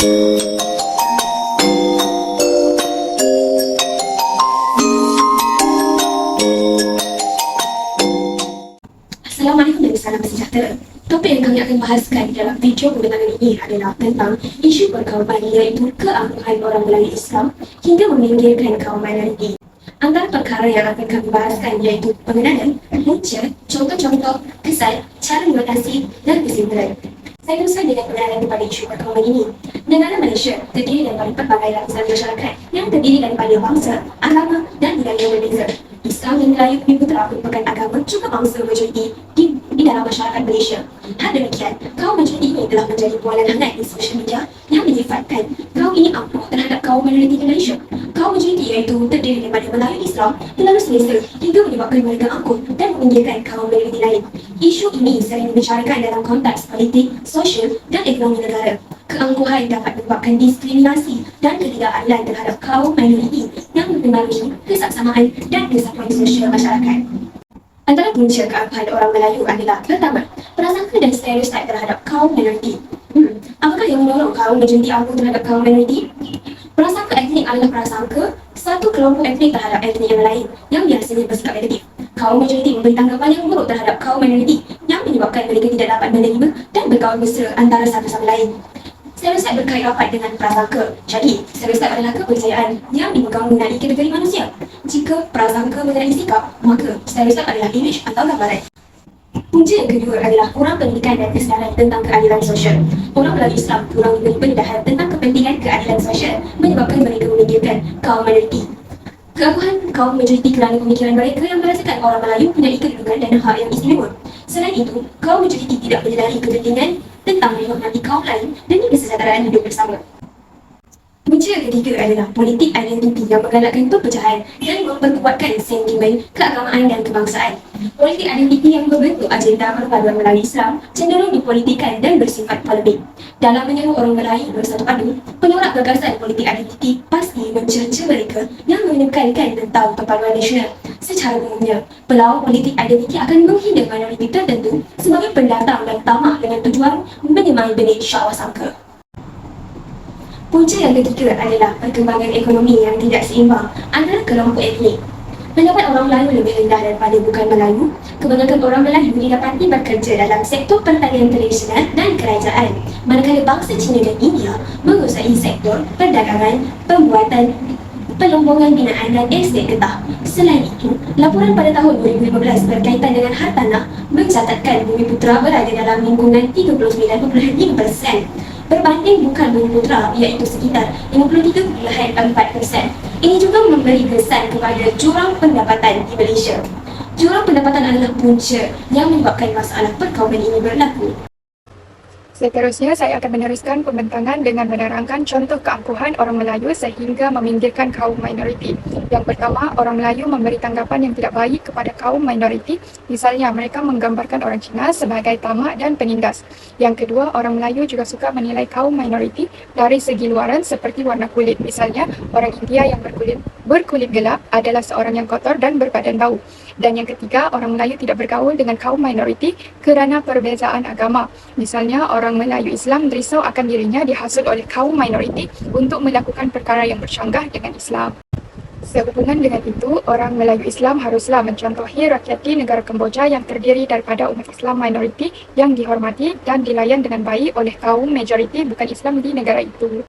Assalamualaikum dan salam sejahtera. Topik yang kami akan bahaskan dalam video kebenaran ini adalah tentang isu perkauman, iaitu keangkuhan orang Melayu Islam hingga meminggirkan kaum minoriti. Antara perkara yang akan kami bahaskan iaitu pengenalan, punca, contoh-contoh, kesan, cara mengatasi dan kesimpulan. Saya teruskan dengan pengenalan kepada isu perkauman ini. Negara Malaysia terdiri daripada pelbagai lapisan masyarakat yang terdiri daripada bangsa, agama dan budaya yang berbeza. Islam dan Melayu Bumiputera merupakan agama juga bangsa majoriti di dalam masyarakat Malaysia. Hal demikian, kaum majoriti ini telah menjadi bualan hangat di sosial media yang menyifatkan kaum ini ampuh terhadap kaum minoriti di Malaysia. Kaum majoriti iaitu terdiri daripada Melayu Islam terlalu selesa hingga menyebabkan mereka angkuh dan meminggirkan kaum minoriti lain. Isu ini sering dibicarakan dalam konteks politik, sosial dan ekonomi negara. Keangkuhan dapat menyebabkan diskriminasi dan ketidakadilan terhadap kaum minoriti yang mempengaruhi kesaksamaan dan kesatuan sosial masyarakat. Antara punca keangkuhan orang Melayu adalah pertama, prasangka dan stereotip terhadap kaum minoriti. Apakah yang mendorong kaum majoriti angkuh terhadap kaum minoriti? Prasangka etnik adalah prasangka satu kelompok etnik terhadap etnik yang lain yang biasanya bersikap negatif. Kaum majoriti memberi tanggapan yang buruk terhadap kaum minoriti yang menyebabkan mereka tidak dapat menerima dan bergaul mesra antara satu sama lain. Stereotip berkait rapat dengan prasangka. Jadi, stereotip adalah kepercayaan yang dipegang mengenai kategori manusia. Jika prasangka mengenai sikap, maka stereotip adalah imej atau gambaran. Punca yang kedua adalah kurang pendidikan dan kesedaran tentang keadilan sosial. Orang Melayu Islam kurang diberi pendedahan tentang kepentingan keadilan sosial menyebabkan mereka meminggirkan kaum minoriti. Keangkuhan kaum majoriti kerana pemikiran mereka yang merasakan orang Melayu punya kedudukan dan hak yang istimewa. Selain itu, kaum majoriti tidak menyedari kepentingan tentang menghormati kaum lain demi kesejahteraan hidup bersama. Punca ketiga adalah politik identiti yang menggalakkan perpecahan dan memperkuatkan sentimen keagamaan dan kebangsaan. Politik identiti yang membentuk agenda perpaduan Melayu Islam cenderung dipolitikan dan bersifat polemik. Dalam menyeru orang Melayu bersatu padu, penyorak gagasan politik identiti pasti mencerca mereka yang menekankan tentang perpaduan nasional. Secara umumnya, pelawak politik identiti akan menghina minoriti tertentu sebagai pendatang dan tamak dengan tujuan menyemai benih syahwat sangka. Punca yang ketiga adalah perkembangan ekonomi yang tidak seimbang antara kelompok etnik. Pendapat orang Melayu lebih rendah daripada bukan Melayu. Kebanyakan orang Melayu didapati bekerja dalam sektor pertanian tradisional dan kerajaan, manakala bangsa Cina dan India menguasai sektor perdagangan, pembuatan, pelombongan binaan dan estet getah. Selain itu, laporan pada tahun 2015 berkaitan dengan hartanah mencatatkan Bumiputera berada dalam lingkungan 39.5%. Berbanding bukan Bumiputera iaitu sekitar 53.4%. Ini juga memberi kesan kepada jurang pendapatan di Malaysia. Jurang pendapatan adalah punca yang menyebabkan masalah perkauman ini berlaku. Seterusnya, saya akan meneruskan pembentangan dengan menerangkan contoh keangkuhan orang Melayu sehingga meminggirkan kaum minoriti. Yang pertama, orang Melayu memberi tanggapan yang tidak baik kepada kaum minoriti. Misalnya, mereka menggambarkan orang Cina sebagai tamak dan penindas. Yang kedua, orang Melayu juga suka menilai kaum minoriti dari segi luaran seperti warna kulit. Misalnya, orang India yang berkulit gelap adalah seorang yang kotor dan berbadan bau. Dan yang ketiga, orang Melayu tidak bergaul dengan kaum minoriti kerana perbezaan agama. Misalnya, orang Melayu Islam risau akan dirinya dihasut oleh kaum minoriti untuk melakukan perkara yang bercanggah dengan Islam. Sehubungan dengan itu, orang Melayu Islam haruslah mencontohi rakyat di negara Kemboja yang terdiri daripada umat Islam minoriti yang dihormati dan dilayan dengan baik oleh kaum majoriti bukan Islam di negara itu.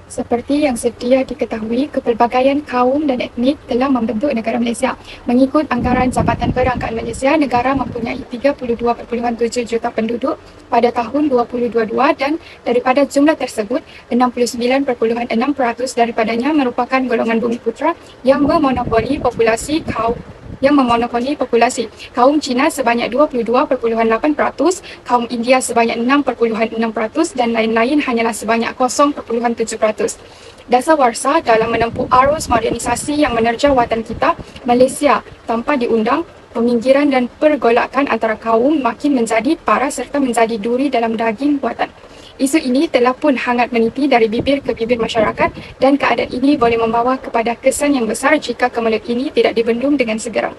Seperti yang sedia diketahui, kepelbagaian kaum dan etnik telah membentuk negara Malaysia. Mengikut anggaran Jabatan Perangkaan Malaysia, negara mempunyai 32.7 juta penduduk pada tahun 2022 dan daripada jumlah tersebut, 69.6% daripadanya merupakan golongan Bumiputera yang memonopoli populasi kaum Cina sebanyak 22.8%, kaum India sebanyak 6.6% dan lain-lain hanyalah sebanyak 0.7%. Dasawarsa dalam menempuh arus modernisasi yang menerja watan kita, Malaysia tanpa diundang, peminggiran dan pergolakan antara kaum makin menjadi parah serta menjadi duri dalam daging buatan. Isu ini telah pun hangat meniti dari bibir ke bibir masyarakat dan keadaan ini boleh membawa kepada kesan yang besar jika kemelut ini tidak dibendung dengan segera.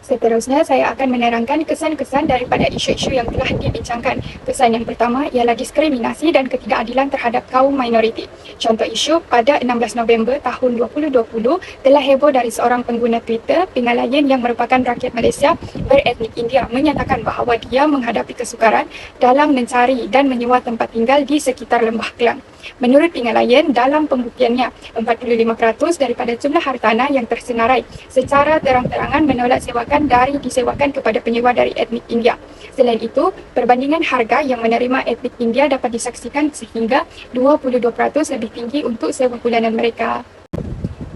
Seterusnya, saya akan menerangkan kesan-kesan daripada isu-isu yang telah dibincangkan. Kesan yang pertama ialah diskriminasi dan ketidakadilan terhadap kaum minoriti. Contoh isu, pada 16 November tahun 2020, telah heboh dari seorang pengguna Twitter, Pingalayan yang merupakan rakyat Malaysia beretnik India, menyatakan bahawa dia menghadapi kesukaran dalam mencari dan menyewa tempat tinggal di sekitar Lembah Kelang. Menurut Pingalayan, dalam pembuktiannya, 45% daripada jumlah hartanah yang tersenarai secara terang-terangan menolak sewakan dari disewakan kepada penyewa dari etnik India. Selain itu, perbandingan harga yang menerima etnik India dapat disaksikan sehingga 22% lebih tinggi untuk sewa bulanan mereka.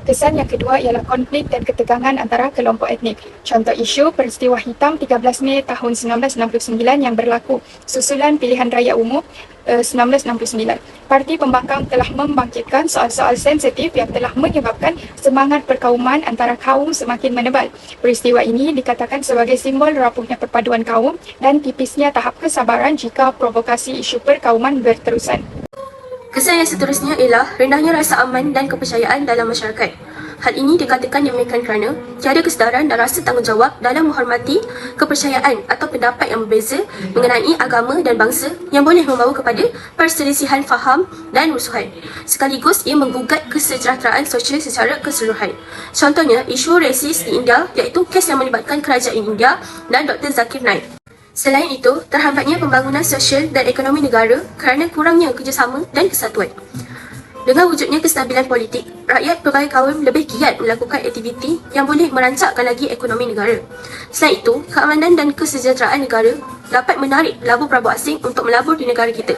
Kesan yang kedua ialah konflik dan ketegangan antara kelompok etnik. Contoh isu peristiwa hitam 13 Mei tahun 1969 yang berlaku susulan pilihan raya umum 1969. Parti pembangkang telah membangkitkan soal-soal sensitif yang telah menyebabkan semangat perkauman antara kaum semakin menebal. Peristiwa ini dikatakan sebagai simbol rapuhnya perpaduan kaum dan tipisnya tahap kesabaran jika provokasi isu perkauman berterusan. Kesan yang seterusnya ialah rendahnya rasa aman dan kepercayaan dalam masyarakat. Hal ini dikatakan demikian kerana tiada kesedaran dan rasa tanggungjawab dalam menghormati kepercayaan atau pendapat yang berbeza mengenai agama dan bangsa yang boleh membawa kepada perselisihan faham dan rusuhan. Sekaligus ia menggugat kesejahteraan sosial secara keseluruhan. Contohnya, isu resis di India iaitu kes yang melibatkan kerajaan India dan Dr. Zakir Naik. Selain itu, terhambatnya pembangunan sosial dan ekonomi negara kerana kurangnya kerjasama dan kesatuan. Dengan wujudnya kestabilan politik, rakyat pelbagai kaum lebih giat melakukan aktiviti yang boleh merancakkan lagi ekonomi negara. Selain itu, keamanan dan kesejahteraan negara dapat menarik pelabur-pelabur asing untuk melabur di negara kita.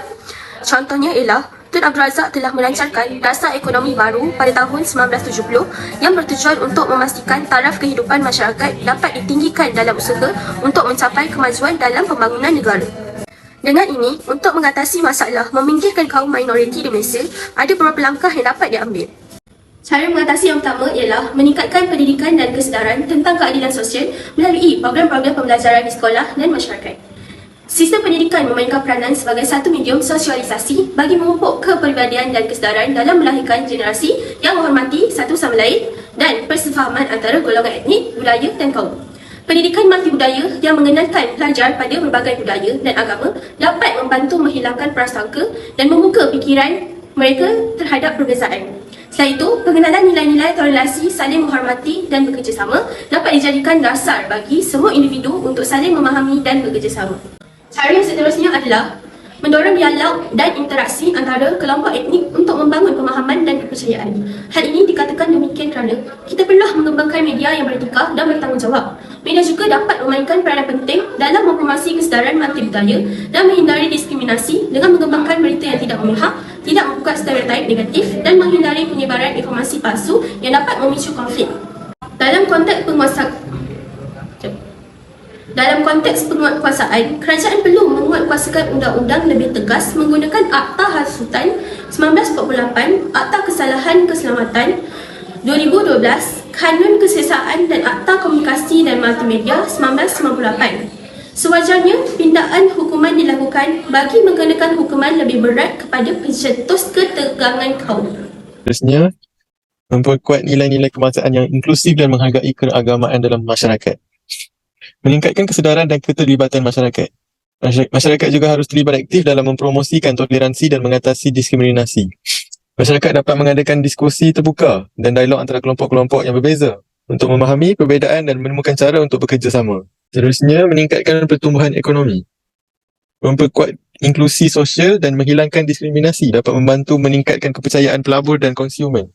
Contohnya ialah Tun Abdul Razak telah melancarkan dasar ekonomi baru pada tahun 1970 yang bertujuan untuk memastikan taraf kehidupan masyarakat dapat ditinggikan dalam usaha untuk mencapai kemajuan dalam pembangunan negara. Dengan ini, untuk mengatasi masalah meminggirkan kaum minoriti di Malaysia, ada beberapa langkah yang dapat diambil. Cara mengatasi yang pertama ialah meningkatkan pendidikan dan kesedaran tentang keadilan sosial melalui program-program pembelajaran di sekolah dan masyarakat. Sistem pendidikan memainkan peranan sebagai satu medium sosialisasi bagi memupuk kepribadian dan kesedaran dalam melahirkan generasi yang menghormati satu sama lain dan persefahaman antara golongan etnik, budaya dan kaum. Pendidikan multibudaya yang mengenalkan pelajar pada berbagai budaya dan agama dapat membantu menghilangkan prasangka dan membuka fikiran mereka terhadap perbezaan. Selain itu, pengenalan nilai-nilai toleransi, saling menghormati dan bekerjasama dapat dijadikan dasar bagi semua individu untuk saling memahami dan bekerjasama. Cara yang seterusnya adalah mendorong dialog dan interaksi antara kelompok etnik untuk membangun pemahaman dan kepercayaan. Hal ini dikatakan demikian kerana kita perlu mengembangkan media yang beretika dan bertanggungjawab. Media juga dapat memainkan peranan penting dalam mempromasi kesedaran multibudaya dan menghindari diskriminasi dengan mengembangkan berita yang tidak memihak, tidak membuka stereotip negatif dan menghindari penyebaran informasi palsu yang dapat memicu konflik. Dalam konteks penguatkuasaan, kerajaan perlu menguatkuasakan undang-undang lebih tegas menggunakan Akta Hasutan 1948, Akta Kesalahan Keselamatan 2012, Kanun Kesesaan dan Akta Komunikasi dan Multimedia 1998. Sewajarnya, pindaan hukuman dilakukan bagi mengenakan hukuman lebih berat kepada pencetus ketegangan kaum. Terusnya, memperkuat nilai-nilai kebangsaan yang inklusif dan menghargai keragamaan dalam masyarakat. Meningkatkan kesedaran dan keterlibatan masyarakat. Masyarakat juga harus terlibat aktif dalam mempromosikan toleransi dan mengatasi diskriminasi. Masyarakat dapat mengadakan diskusi terbuka dan dialog antara kelompok-kelompok yang berbeza untuk memahami perbezaan dan menemukan cara untuk bekerjasama. Seterusnya, meningkatkan pertumbuhan ekonomi. Memperkuat inklusi sosial dan menghilangkan diskriminasi dapat membantu meningkatkan kepercayaan pelabur dan konsumen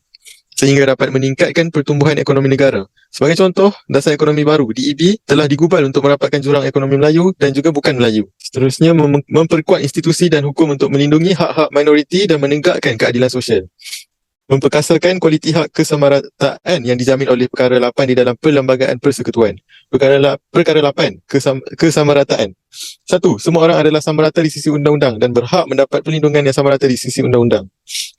sehingga dapat meningkatkan pertumbuhan ekonomi negara. Sebagai contoh, dasar ekonomi baru DEB telah digubal untuk merapatkan jurang ekonomi Melayu dan juga bukan Melayu. Seterusnya, memperkuat institusi dan hukum untuk melindungi hak-hak minoriti dan menegakkan keadilan sosial. Memperkasakan kualiti hak kesamarataan yang dijamin oleh Perkara 8 di dalam Perlembagaan Persekutuan. Perkara 8, kesamarataan. 1. Semua orang adalah sama rata di sisi undang-undang dan berhak mendapat perlindungan yang sama rata di sisi undang-undang.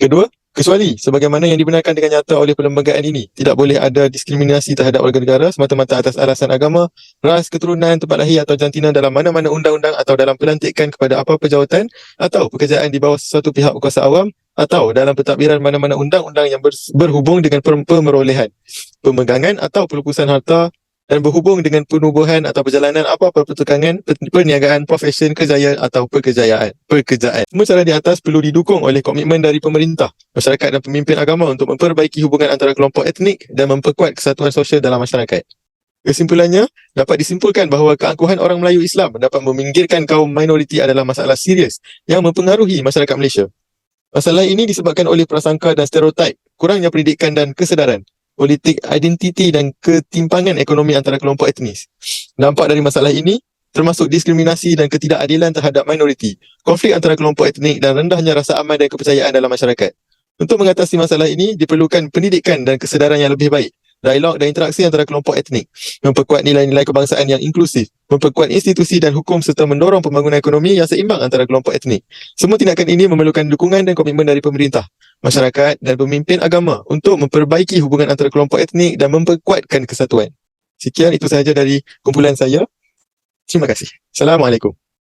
Kedua, kecuali sebagaimana yang dibenarkan dengan nyata oleh perlembagaan ini, tidak boleh ada diskriminasi terhadap warga negara semata-mata atas alasan agama, ras, keturunan, tempat lahir atau jantina dalam mana-mana undang-undang atau dalam pelantikan kepada apa-apa jawatan atau pekerjaan di bawah sesuatu pihak berkuasa awam atau dalam pentadbiran mana-mana undang-undang yang berhubung dengan pemerolehan, pemegangan atau pelupusan harta dan berhubung dengan penubuhan atau perjalanan apa-apa pertukangan, perniagaan, profesion, kejayaan atau pekerjaan. Semua cara di atas perlu didukung oleh komitmen dari pemerintah, masyarakat dan pemimpin agama untuk memperbaiki hubungan antara kelompok etnik dan memperkuat kesatuan sosial dalam masyarakat. Kesimpulannya, dapat disimpulkan bahawa keangkuhan orang Melayu Islam dapat meminggirkan kaum minoriti adalah masalah serius yang mempengaruhi masyarakat Malaysia. Masalah ini disebabkan oleh prasangka dan stereotip, kurangnya pendidikan dan kesedaran, politik identiti dan ketimpangan ekonomi antara kelompok etnis. Dampak dari masalah ini termasuk diskriminasi dan ketidakadilan terhadap minoriti, konflik antara kelompok etnik dan rendahnya rasa aman dan kepercayaan dalam masyarakat. Untuk mengatasi masalah ini, diperlukan pendidikan dan kesedaran yang lebih baik, dialog dan interaksi antara kelompok etnik, memperkuat nilai-nilai kebangsaan yang inklusif, memperkuat institusi dan hukum serta mendorong pembangunan ekonomi yang seimbang antara kelompok etnik. Semua tindakan ini memerlukan dukungan dan komitmen dari pemerintah, masyarakat dan pemimpin agama untuk memperbaiki hubungan antara kelompok etnik dan memperkuatkan kesatuan. Sekian itu sahaja dari kumpulan saya. Terima kasih. Assalamualaikum.